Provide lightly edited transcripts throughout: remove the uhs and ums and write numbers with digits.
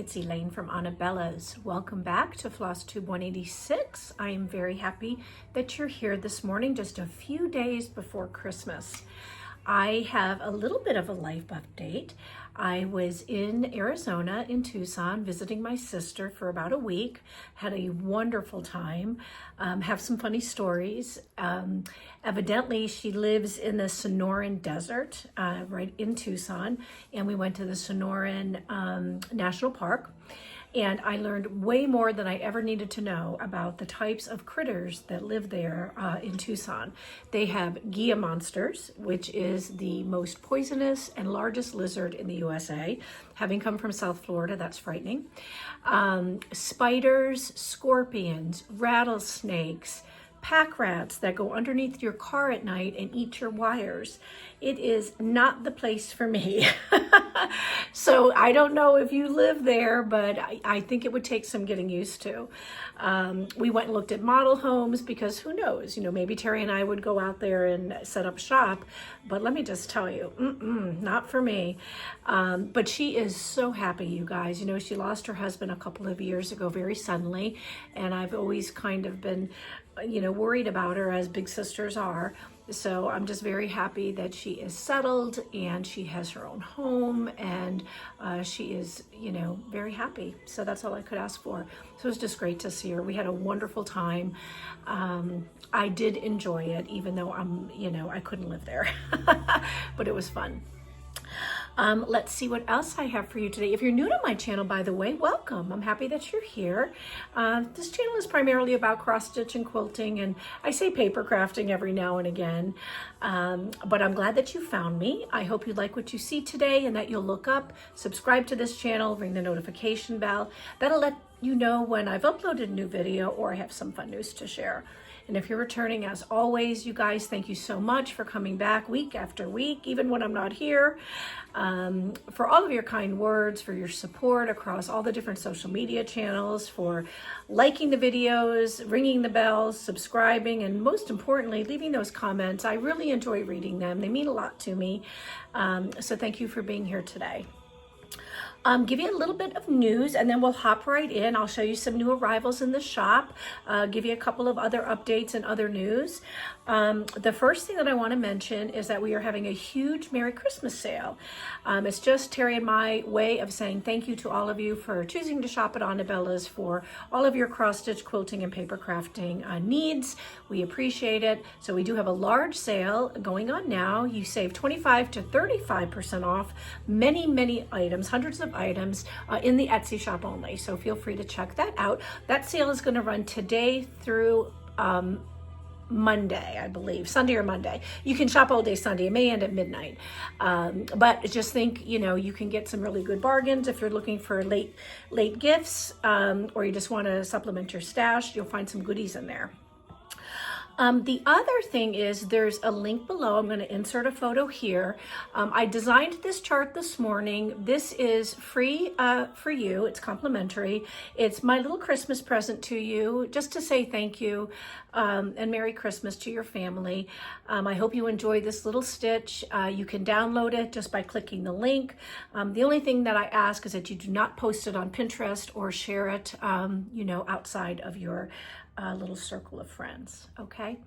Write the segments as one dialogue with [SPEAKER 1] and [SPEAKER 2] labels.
[SPEAKER 1] it's Elaine from ANABELLA'S. Welcome back to FlossTube 186. I am very happy that you're here this morning, just a few days before Christmas. I have a little bit of a life update. I was in Arizona, in Tucson, visiting my sister for about a week. Had a wonderful time, have some funny stories. Evidently, she lives in the Sonoran Desert, right in Tucson, and we went to the Sonoran National Park. And I learned way more than I ever needed to know about the types of critters that live there in Tucson. They have Gila monsters, which is the most poisonous and largest lizard in the USA. Having come from South Florida, that's frightening. Spiders, scorpions, rattlesnakes, pack rats that go underneath your car at night and eat your wires. It is not the place for me. So I don't know if you live there, but I think it would take some getting used to. We went and looked at model homes because who knows, maybe Terry and I would go out there and set up shop. But let me just tell you, not for me. But she is so happy, you guys. She lost her husband a couple of years ago very suddenly. And I've always kind of been, worried about her, as big sisters are. So I'm just very happy that she is settled and she has her own home, and she is, very happy. So that's all I could ask for. So it was just great to see her. We had a wonderful time. I did enjoy it, even though I couldn't live there, but it was fun. Let's see what else I have for you today. If you're new to my channel, by the way, welcome. I'm happy that you're here. This channel is primarily about cross stitch and quilting, and I say paper crafting every now and again. But I'm glad that you found me. I hope you like what you see today and that you'll look up, subscribe to this channel, ring the notification bell. That'll let you know when I've uploaded a new video or I have some fun news to share. And if you're returning, as always, you guys, thank you so much for coming back week after week, even when I'm not here, for all of your kind words, for your support across all the different social media channels, for liking the videos, ringing the bells, subscribing, and most importantly, leaving those comments. I really enjoy reading them. They mean a lot to me. So thank you for being here today. Give you a little bit of news and then we'll hop right in. I'll show you some new arrivals in the shop, give you a couple of other updates and other news. The first thing that I want to mention is that we are having a huge Merry Christmas sale. It's just Terry and my way of saying thank you to all of you for choosing to shop at ANABELLA'S for all of your cross-stitch quilting and paper crafting needs. We appreciate it. So we do have a large sale going on now. You save 25 to 35% off many, many items, hundreds of items in the Etsy shop only. So feel free to check that out. That sale is going to run today through Monday, I believe, Sunday or Monday. You can shop all day Sunday. It may end at midnight. But just think, you can get some really good bargains if you're looking for late gifts, or you just want to supplement your stash. You'll find some goodies in there. The other thing is there's a link below. I'm going to insert a photo here. I designed this chart this morning. This is free for you. It's complimentary. It's my little Christmas present to you, just to say thank you and Merry Christmas to your family. I hope you enjoy this little stitch. You can download it just by clicking the link. The only thing that I ask is that you do not post it on Pinterest or share it, outside of your little circle of friends. Okay.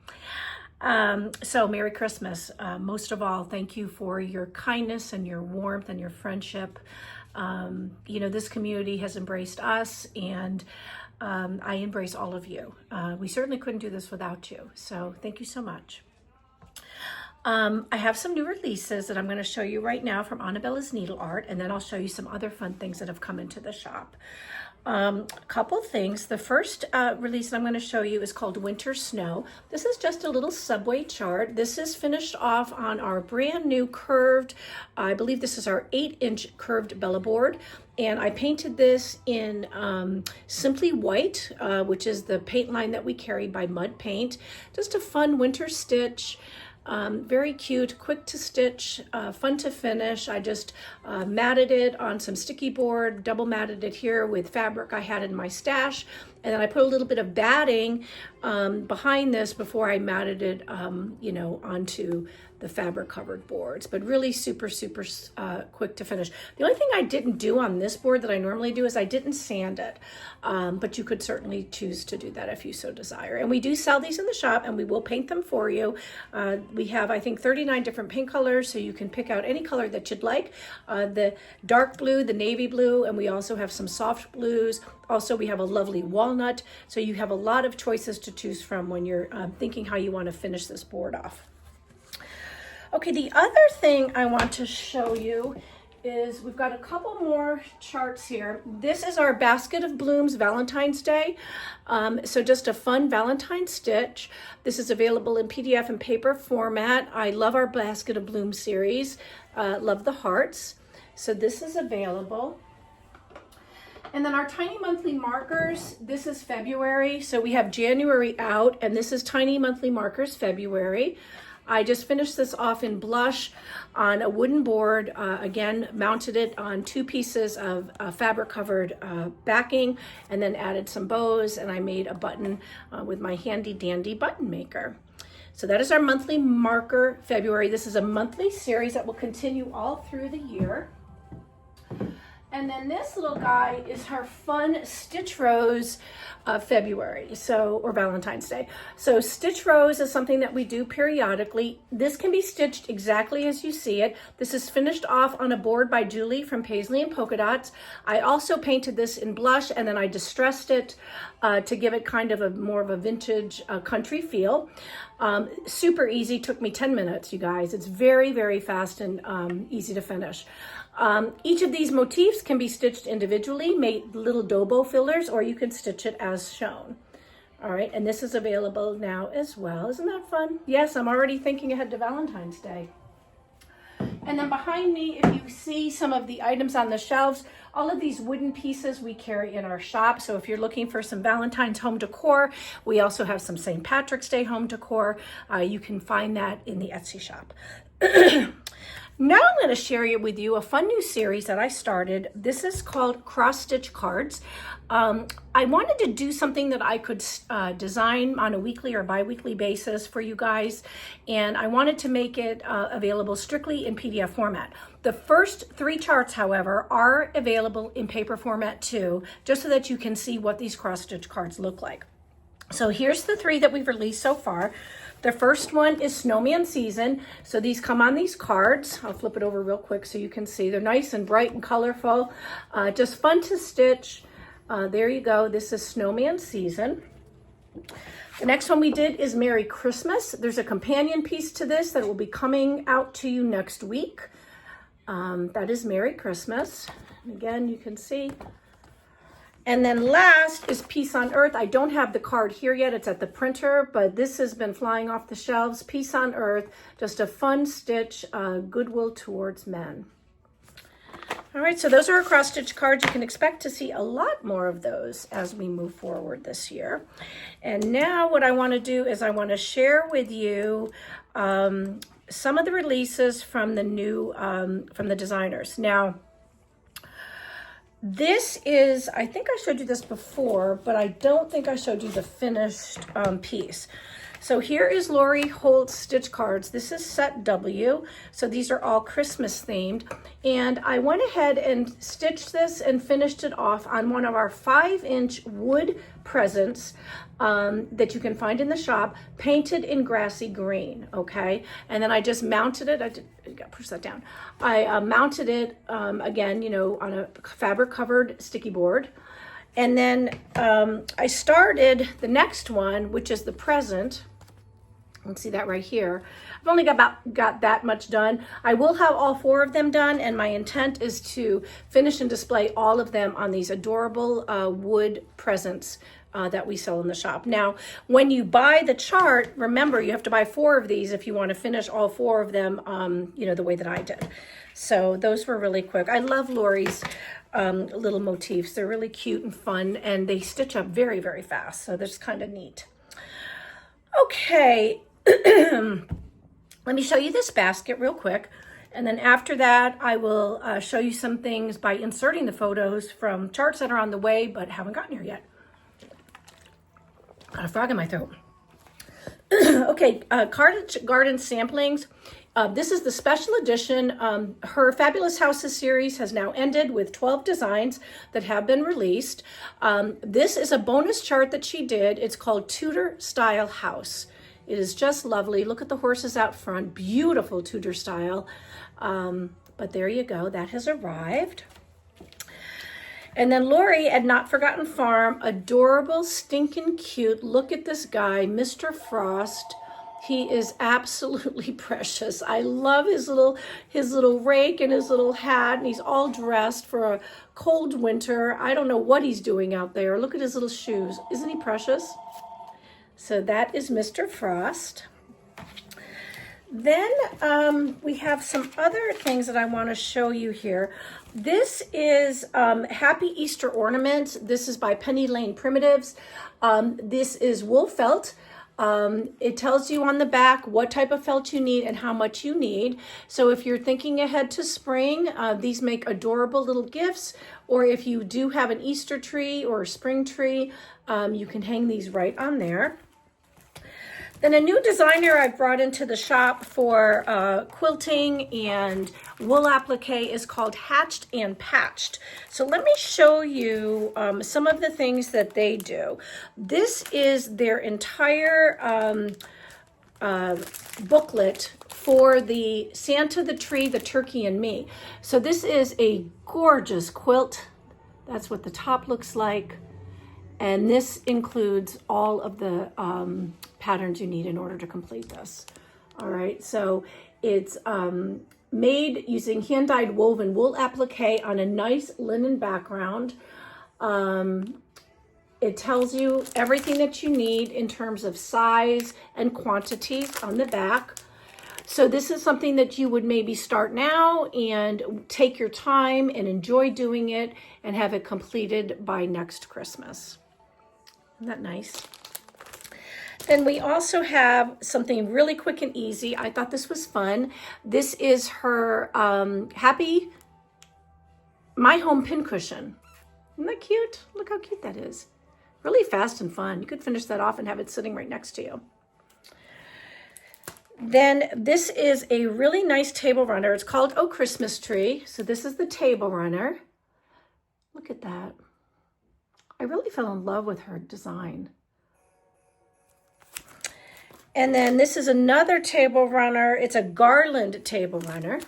[SPEAKER 1] So Merry Christmas. Most of all, thank you for your kindness and your warmth and your friendship. This community has embraced us, and I embrace all of you. We certainly couldn't do this without you. So thank you so much. I have some new releases that I'm going to show you right now from ANABELLA'S Needle Art, and then I'll show you some other fun things that have come into the shop. A couple things. The first release that I'm going to show you is called Winter Snow. This is just a little subway chart. This is finished off on our brand new curved, I believe this is our 8-inch curved Bella board. And I painted this in Simply White, which is the paint line that we carry by Mud Paint. Just a fun winter stitch. Very cute, quick to stitch, fun to finish. I just matted it on some sticky board, double matted it here with fabric I had in my stash, and then I put a little bit of batting behind this before I matted it, onto the fabric covered boards, but really super quick to finish. The only thing I didn't do on this board that I normally do is I didn't sand it, but you could certainly choose to do that if you so desire. And we do sell these in the shop, and we will paint them for you. We have, I think, 39 different paint colors, so you can pick out any color that you'd like. The dark blue, the navy blue, and we also have some soft blues. Also, we have a lovely walnut, so you have a lot of choices to choose from when you're thinking how you want to finish this board off. Okay, the other thing I want to show you is we've got a couple more charts here. This is our Basket of Blooms Valentine's Day. So just a fun Valentine stitch. This is available in PDF and paper format. I love our Basket of Blooms series. Love the hearts. So this is available. And then our tiny monthly markers, this is February. So we have January out, and this is tiny monthly markers February. I just finished this off in blush on a wooden board. Again, mounted it on 2 pieces of fabric covered backing, and then added some bows, and I made a button with my handy dandy button maker. So that is our monthly marker February. This is a monthly series that will continue all through the year. And then this little guy is her fun Stitch Rose February, or Valentine's Day. So Stitch Rose is something that we do periodically. This can be stitched exactly as you see it. This is finished off on a board by Julie from Paisley and Polka Dots. I also painted this in blush, and then I distressed it to give it kind of more of a vintage country feel. Super easy, took me 10 minutes, you guys. It's very fast and easy to finish. Each of these motifs can be stitched individually, made little dobo fillers, or you can stitch it as shown. All right, and this is available now as well. Isn't that fun? Yes, I'm already thinking ahead to Valentine's Day. And then behind me, if you see some of the items on the shelves, all of these wooden pieces we carry in our shop. So if you're looking for some Valentine's home decor, we also have some St. Patrick's Day home decor. You can find that in the Etsy shop. Now I'm going to share with you a fun new series that I started. This is called Cross Stitch Cards. I wanted to do something that I could design on a weekly or bi-weekly basis for you guys, and I wanted to make it available strictly in PDF format. The first 3 charts, however, are available in paper format too, just so that you can see what these cross stitch cards look like. So here's the 3 that we've released so far. The first one is Snowman Season. So these come on these cards. I'll flip it over real quick so you can see. They're nice and bright and colorful. Just fun to stitch. There you go. This is Snowman Season. The next one we did is Merry Christmas. There's a companion piece to this that will be coming out to you next week. That is Merry Christmas. And again, you can see. And then last is Peace on Earth. I don't have the card here yet. It's at the printer, but this has been flying off the shelves. Peace on Earth, just a fun stitch, goodwill towards men. All right, so those are our cross stitch cards. You can expect to see a lot more of those as we move forward this year. And now what I want to do is I want to share with you some of the releases from the new, from the designers. Now, this is, I think I showed you this before, but I don't think I showed you the finished piece. So here is Lori Holt's stitch cards. This is set W. So these are all Christmas themed. And I went ahead and stitched this and finished it off on one of our 5-inch wood presents that you can find in the shop, painted in grassy green, okay? And then I just mounted it. I got to push that down. I mounted it, again, you know, on a fabric covered sticky board. And then I started the next one, which is the present. Let's see that right here. I've only got that much done. I will have all 4 of them done, and my intent is to finish and display all of them on these adorable wood presents that we sell in the shop. Now, when you buy the chart, remember you have to buy 4 of these if you want to finish all 4 of them, you know, the way that I did. So those were really quick. I love Lori's little motifs. They're really cute and fun, and they stitch up very, very fast. So that's kind of neat. Okay. Let me show you this basket real quick. And then after that, I will show you some things by inserting the photos from charts that are on the way, but haven't gotten here yet. Got a frog in my throat. Okay, Cartage Garden Samplings. This is the special edition. Her Fabulous Houses series has now ended with 12 designs that have been released. This is a bonus chart that she did. It's called Tudor Style House. It is just lovely. Look at the horses out front. Beautiful Tudor style. But there you go. That has arrived. And then Lori at Not Forgotten Farm, adorable, stinking cute. Look at this guy, Mr. Frost. He is absolutely precious. I love his little rake and his little hat, and he's all dressed for a cold winter. I don't know what he's doing out there. Look at his little shoes. Isn't he precious? So that is Mr. Frost. Then we have some other things that I want to show you here. This is Happy Easter Ornament. This is by Penny Lane Primitives. This is wool felt. It tells you on the back what type of felt you need and how much you need. So if you're thinking ahead to spring, these make adorable little gifts. Or if you do have an Easter tree or a spring tree, you can hang these right on there. Then a new designer I've brought into the shop for quilting and wool applique is called Hatched and Patched. So let me show you some of the things that they do. This is their entire booklet for the Santa, the Tree, the Turkey, and Me. So this is a gorgeous quilt. That's what the top looks like. And this includes all of the patterns you need in order to complete this. All right, so it's made using hand-dyed woven wool applique on a nice linen background. It tells you everything that you need in terms of size and quantities on the back. So this is something that you would maybe start now and take your time and enjoy doing it and have it completed by next Christmas. Isn't that nice? Then we also have something really quick and easy. I thought this was fun. This is her Happy My Home Pincushion. Isn't that cute? Look how cute that is. Really fast and fun. You could finish that off and have it sitting right next to you. Then this is a really nice table runner. It's called Oh Christmas Tree. So this is the table runner. Look at that. I really fell in love with her design. And then this is another table runner. It's a garland table runner.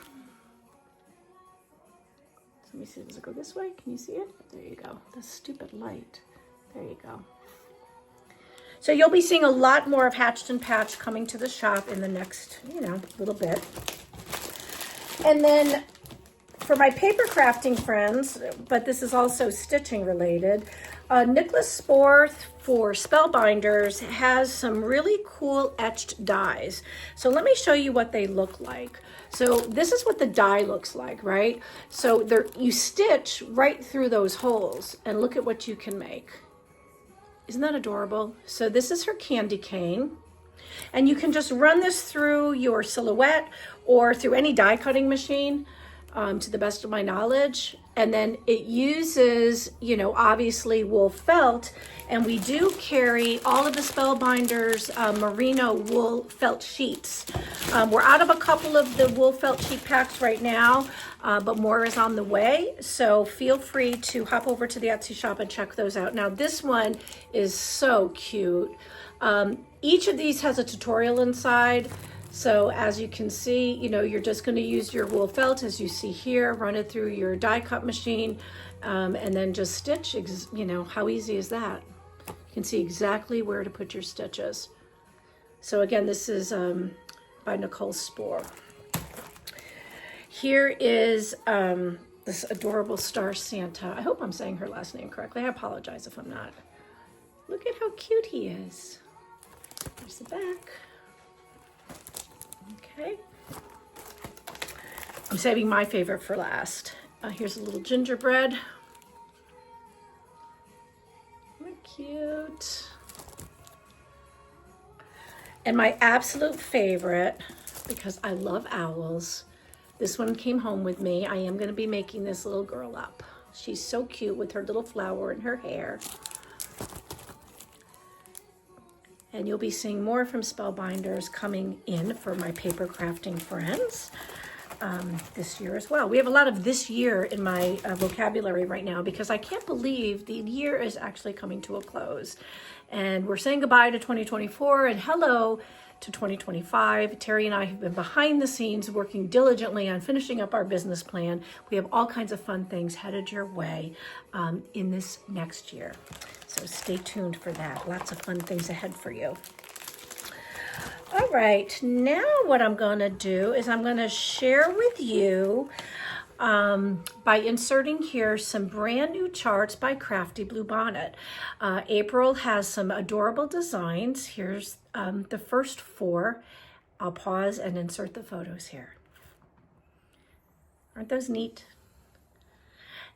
[SPEAKER 1] Let me see, does it go this way? Can you see it? There you go. The stupid light. There you go. So you'll be seeing a lot more of Hatched and Patched coming to the shop in the next, little bit. And then for my paper crafting friends, but this is also stitching related, Nicholas Spore for Spellbinders has some really cool etched dies. So let me show you what they look like. So this is what the die looks like, right? So you stitch right through those holes and look at what you can make. Isn't that adorable? So this is her candy cane. And you can just run this through your silhouette or through any die cutting machine, to the best of my knowledge. And then it uses, obviously wool felt. And we do carry all of the Spellbinders merino wool felt sheets. We're out of a couple of the wool felt sheet packs right now, but more is on the way. So feel free to hop over to the Etsy shop and check those out. Now this one is so cute. Each of these has a tutorial inside. So as you can see, you're just going to use your wool felt as you see here, run it through your die cut machine, and then just stitch. How easy is that? You can see exactly where to put your stitches. So again, this is by Nicole Spore. Here is this adorable Star Santa. I hope I'm saying her last name correctly. I apologize if I'm not. Look at how cute he is. There's the back. Okay. I'm saving my favorite for last. Here's a little gingerbread. Isn't that cute? And my absolute favorite, because I love owls, this one came home with me. I am going to be making this little girl up. She's so cute with her little flower in her hair. and you'll be seeing more from Spellbinders coming in for my paper crafting friends this year as well. We have a lot of this year in my vocabulary right now because I can't believe the year is actually coming to a close. And we're saying goodbye to 2024 and hello to 2025. Terry and I have been behind the scenes working diligently on finishing up our business plan. We have all kinds of fun things headed your way in this next year. So stay tuned for that. Lots of fun things ahead for you. All right, now what I'm going to do is I'm going to share with you by inserting here some brand new charts by Crafty Bluebonnet. April has some adorable designs. Here's the first 4. I'll pause and insert the photos here. Aren't those neat?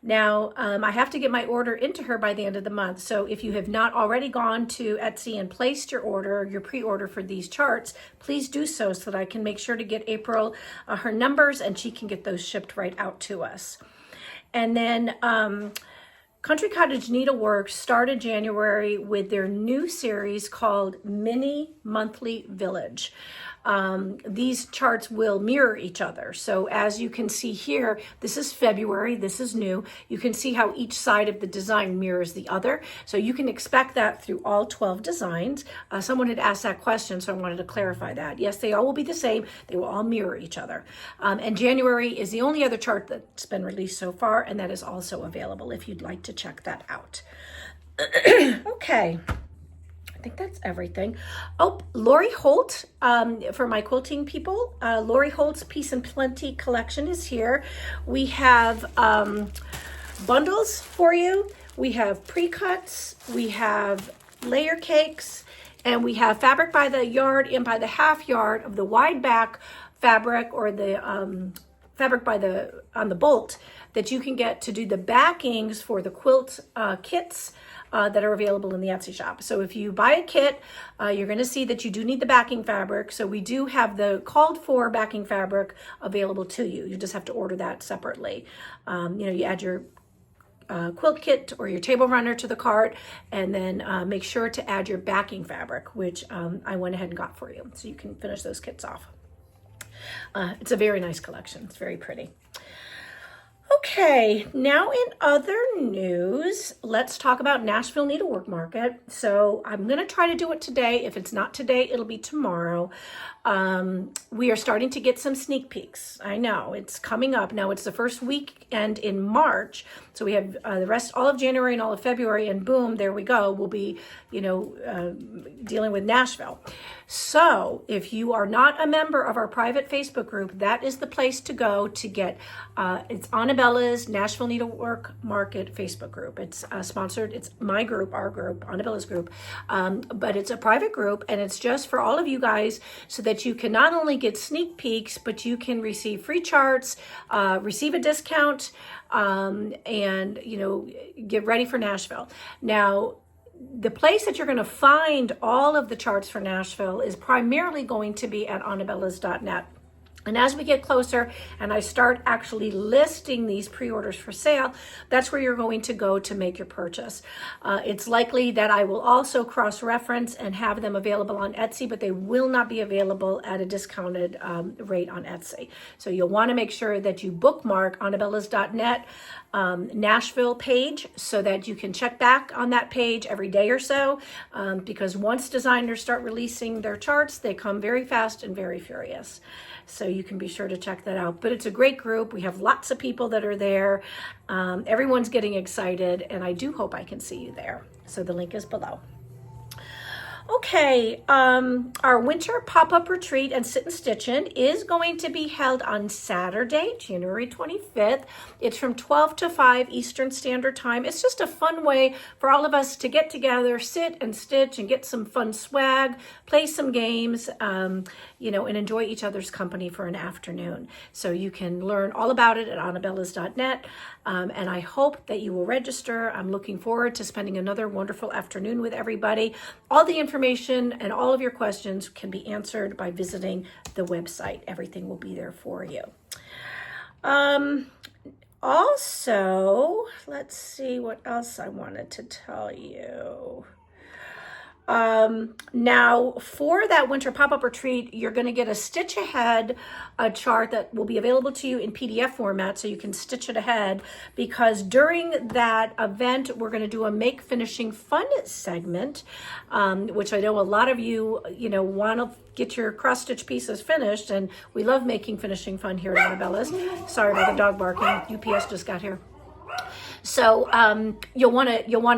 [SPEAKER 1] Now, I have to get my order into her by the end of the month. So if you have not already gone to Etsy and placed your order, your pre-order for these charts, please do so that I can make sure to get April her numbers and she can get those shipped right out to us. And then Country Cottage Needleworks started January with their new series called Mini Monthly Village. These charts will mirror each other. So as you can see here, this is February, this is new. You can see how each side of the design mirrors the other. So you can expect that through all 12 designs. Someone had asked that question, so I wanted to clarify that. Yes, they all will be the same. They will all mirror each other. And January is the only other chart that's been released so far, and that is also available if you'd like to check that out. Okay. I think that's everything. Oh, Lori Holt, for my quilting people, Lori Holt's Peace and Plenty collection is here. We have bundles for you. We have pre-cuts. We have layer cakes. And we have fabric by the yard and by the half yard of the wide back fabric or the fabric by the on the bolt that you can get to do the backings for the quilt kits that are available in the Etsy shop. So if you buy a kit, you're going to see that you do need the backing fabric. So we do have the called for backing fabric available to you. You just have to order that separately. You add your quilt kit or your table runner to the cart, and then make sure to add your backing fabric, which I went ahead and got for you. So you can finish those kits off. It's a very nice collection. It's very pretty. Okay, now in other news, let's talk about Nashville Needlework Market. So I'm going to try to do it today. If it's not today, it'll be tomorrow. We are starting to get some sneak peeks. I know it's coming up. Now it's the first weekend in March. So we have the rest, all of January and all of February, and boom, there we go. We'll be, dealing with Nashville. So if you are not a member of our private Facebook group, that is the place to go to get, it's ANABELLA'S Nashville Needlework Market Facebook group. It's sponsored, it's my group, our group, ANABELLA'S group, but it's a private group and it's just for all of you guys so that you can not only get sneak peeks, but you can receive free charts, receive a discount, and, get ready for Nashville. Now, the place that you're going to find all of the charts for Nashville is primarily going to be at anabellas.net. And as we get closer and I start actually listing these pre-orders for sale, that's where you're going to go to make your purchase. It's likely that I will also cross-reference and have them available on Etsy, but they will not be available at a discounted rate on Etsy. So you'll want to make sure that you bookmark anabellas.net Nashville page so that you can check back on that page every day or so, because once designers start releasing their charts, they come very fast and very furious. So you can be sure to check that out. But it's a great group. We have lots of people that are there. Everyone's getting excited, and I do hope I can see you there. So the link is below. Okay, our winter pop-up retreat and sit and stitch-in is going to be held on Saturday, January 25th. It's from 12 to 5 Eastern Standard Time. It's just a fun way for all of us to get together, sit and stitch and get some fun swag, play some games, and enjoy each other's company for an afternoon. So you can learn all about it at anabellas.net. And I hope that you will register. I'm looking forward to spending another wonderful afternoon with everybody. All the information and all of your questions can be answered by visiting the website. Everything will be there for you. Also, let's see what else I wanted to tell you. Now for that winter pop-up retreat, you're going to get a stitch ahead, a chart that will be available to you in PDF format so you can stitch it ahead, because during that event, we're going to do a Make Finishing Fun segment, which I know a lot of you, want to get your cross stitch pieces finished, and we love making finishing fun here at Anabella's. Sorry about the dog barking. UPS just got here. So you'll want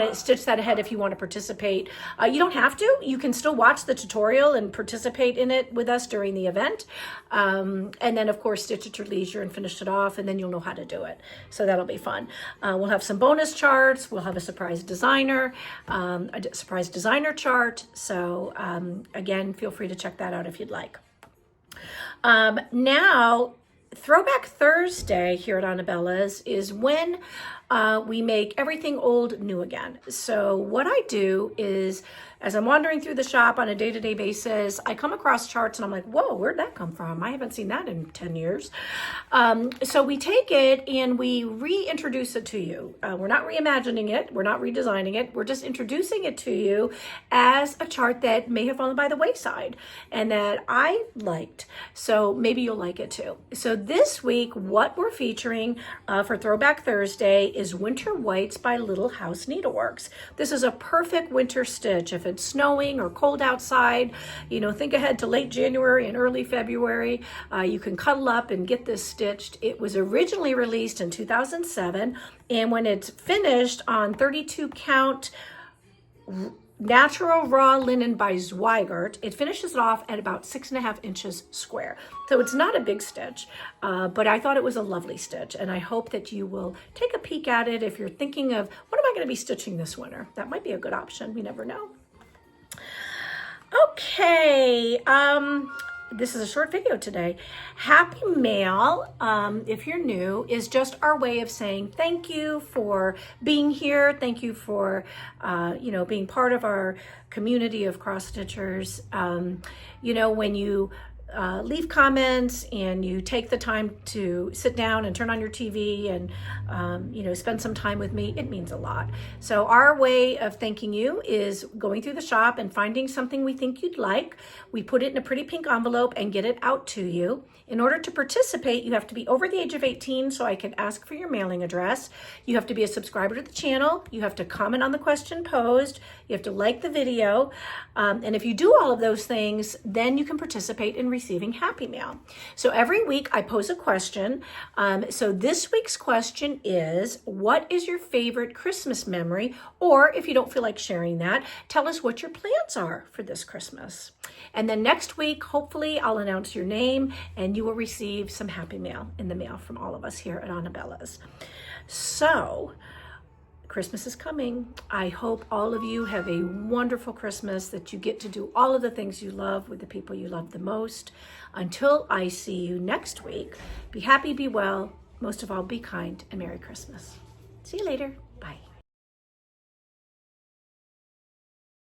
[SPEAKER 1] to stitch that ahead if you want to participate. You don't have to. You can still watch the tutorial and participate in it with us during the event. And then, of course, stitch at your leisure and finish it off, and then you'll know how to do it. So that'll be fun. We'll have some bonus charts. We'll have a surprise designer chart. So again, feel free to check that out if you'd like. Now, Throwback Thursday here at Anabellas is when we make everything old new again. So what I do is, as I'm wandering through the shop on a day-to-day basis, I come across charts and I'm like, whoa, where'd that come from? I haven't seen that in 10 years. So we take it and we reintroduce it to you. We're not reimagining it. We're not redesigning it. We're just introducing it to you as a chart that may have fallen by the wayside and that I liked. So maybe you'll like it too. So this week, what we're featuring for Throwback Thursday is Winter Whites by Little House Needleworks. This is a perfect winter stitch. If it's snowing or cold outside, think ahead to late January and early February. You can cuddle up and get this stitched. It was originally released in 2007, and when it's finished on 32 count natural raw linen by Zweigart, it finishes it off at about 6.5 inches square. So it's not a big stitch, but I thought it was a lovely stitch, and I hope that you will take a peek at it if you're thinking of, what am I going to be stitching this winter? That might be a good option. We never know. Okay, this is a short video today. Happy Mail, if you're new, is just our way of saying thank you for being here. Thank you for, being part of our community of cross stitchers. When you leave comments and you take the time to sit down and turn on your TV and, spend some time with me, it means a lot. So our way of thanking you is going through the shop and finding something we think you'd like. We put it in a pretty pink envelope and get it out to you. In order to participate, you have to be over the age of 18 so I can ask for your mailing address. You have to be a subscriber to the channel. You have to comment on the question posed. You have to like the video. And if you do all of those things, then you can participate in receiving Happy Mail. So every week I pose a question. So this week's question is, what is your favorite Christmas memory? Or if you don't feel like sharing that, tell us what your plans are for this Christmas. And then next week, hopefully I'll announce your name and you will receive some Happy Mail in the mail from all of us here at Anabellas. So Christmas is coming. I hope all of you have a wonderful Christmas, that you get to do all of the things you love with the people you love the most. Until I see you next week, be happy, be well, most of all, be kind, and Merry Christmas. See you later.